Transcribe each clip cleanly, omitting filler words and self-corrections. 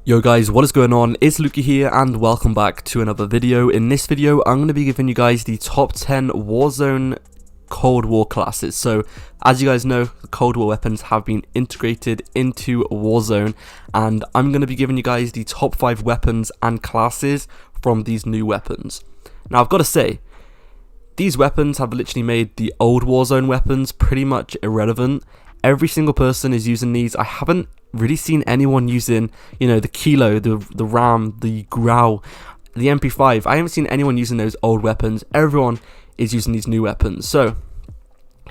Yo guys, what is going on? It's Luki here and welcome back to another video. In this video, I'm going to be giving you guys the top 10 Warzone Cold War classes. So, as you guys know, the Cold War weapons have been integrated into Warzone, and I'm going to be giving you guys the top 5 weapons and classes from these new weapons. Now, I've got to say, these weapons have literally made the old Warzone weapons pretty much irrelevant. Every single person is using these. I haven't really seen anyone using, the Kilo, the Ram, the Growl, the MP5. I haven't seen anyone using those old weapons. Everyone is using these new weapons. So,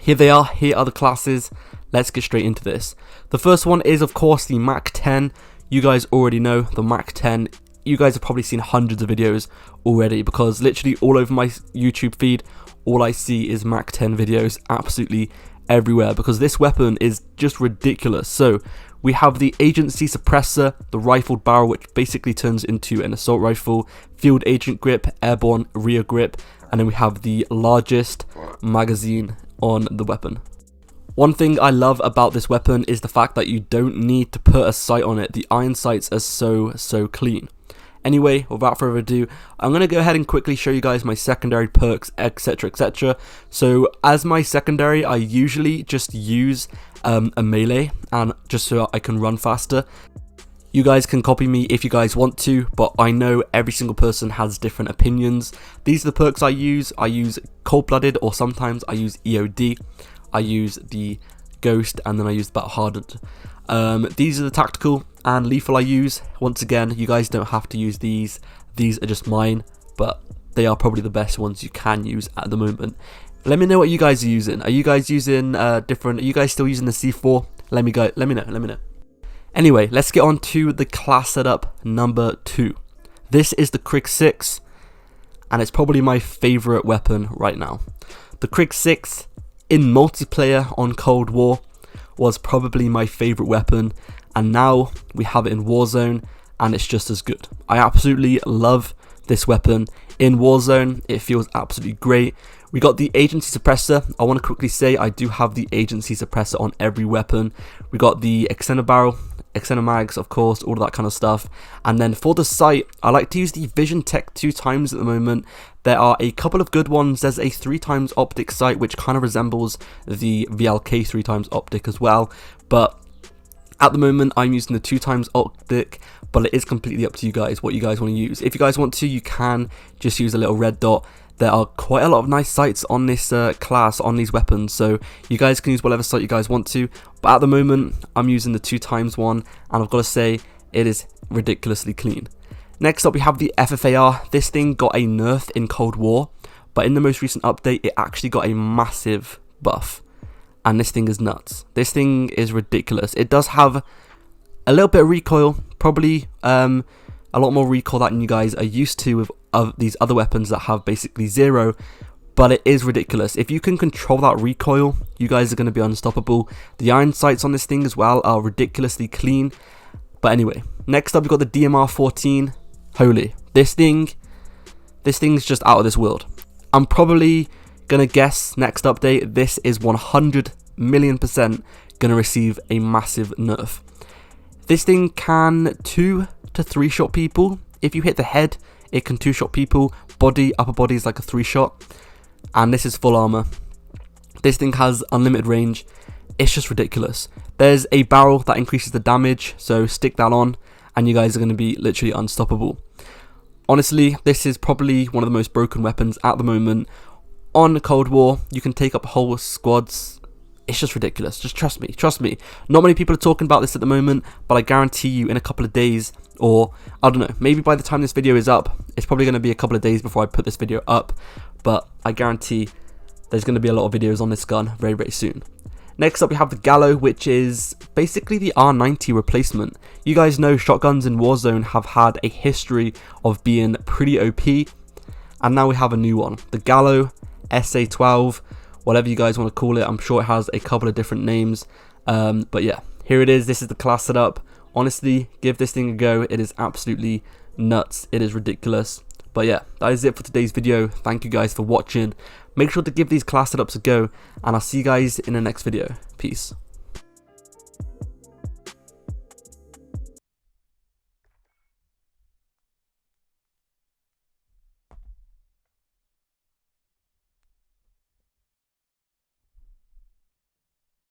here they are. Here are the classes. Let's get straight into this. The first one is, of course, the Mac 10. You guys already know the Mac 10. You guys have probably seen hundreds of videos already, because literally all over my YouTube feed, all I see is Mac 10 videos absolutely everywhere, because this weapon is just ridiculous. So we have the agency suppressor, the rifled barrel, which basically turns into an assault rifle, field agent grip, airborne rear grip, and then we have the largest magazine on the weapon. One thing I love about this weapon is the fact that you don't need to put a sight on it. The iron sights are so clean. Anyway, without further ado, I'm going to go ahead and quickly show you guys my secondary perks, etc, etc. So, as my secondary, I usually just use a melee, and just so I can run faster. You guys can copy me if you guys want to, but I know every single person has different opinions. These are the perks I use. I use cold-blooded, or sometimes I use EOD. I use the ghost, and then I use the battle hardened. These are the tactical and lethal I use. Once again, you guys don't have to use these. These are just mine, but they are probably the best ones you can use at the moment. Let me know what you guys are using. Are you guys using different? Are you guys still using the C4? Let me know. Anyway, let's get on to the class setup number 2. This is the Krig 6, and it's probably my favorite weapon right now. The Krig 6 in multiplayer on Cold War was probably my favorite weapon, and now we have it in Warzone, and it's just as good. I absolutely love this weapon in Warzone. It feels absolutely great. We got the agency suppressor. I want to quickly say I do have the agency suppressor on every weapon. We got the extended barrel, extended mags, of course, all of that kind of stuff. And then for the sight, I like to use the Vision Tech 2 times at the moment. There are a couple of good ones. There's a 3 times optic sight, which kind of resembles the VLK 3 times optic as well. But at the moment, I'm using the 2 times optic, but it is completely up to you guys what you guys want to use. If you guys want to, you can just use a little red dot. There are quite a lot of nice sights on this class, on these weapons, so you guys can use whatever sight you guys want to. But at the moment, I'm using the 2 times one, and I've got to say, it is ridiculously clean. Next up, we have the FFAR. This thing got a nerf in Cold War, but in the most recent update, it actually got a massive buff. And this thing is nuts. This thing is ridiculous. It does have a little bit of recoil, probably a lot more recoil than you guys are used to with these other weapons that have basically 0, but it is ridiculous. If you can control that recoil, you guys are going to be unstoppable. The iron sights on this thing as well are ridiculously clean. But anyway, next up we've got the DMR 14. Holy, this thing's just out of this world. I'm probably gonna guess next update this is 100 million% gonna receive a massive nerf. This thing can 2 to 3 shot people. If you hit the head, it can 2 shot people. Body, upper body is like a 3 shot, and this is full armor. This thing has unlimited range. It's just ridiculous. There's a barrel that increases the damage, so stick that on and you guys are going to be literally unstoppable. Honestly, this is probably one of the most broken weapons at the moment. On Cold War, you can take up whole squads. It's just ridiculous. Just trust me. Not many people are talking about this at the moment, but I guarantee you in a couple of days, or I don't know, maybe by the time this video is up, it's probably going to be a couple of days before I put this video up, but I guarantee there's going to be a lot of videos on this gun very soon. Next up we have the Gallo, which is basically the R90 replacement. You guys know shotguns in Warzone have had a history of being pretty OP, and now we have a new one. The Gallo SA12, whatever you guys want to call it. I'm sure it has a couple of different names, but yeah, here it is. This is the class setup. Honestly, give this thing a go. It is absolutely nuts. It is ridiculous. But yeah, that is it for today's video. Thank you guys for watching. Make sure to give these class setups a go, and I'll see you guys in the next video. Peace.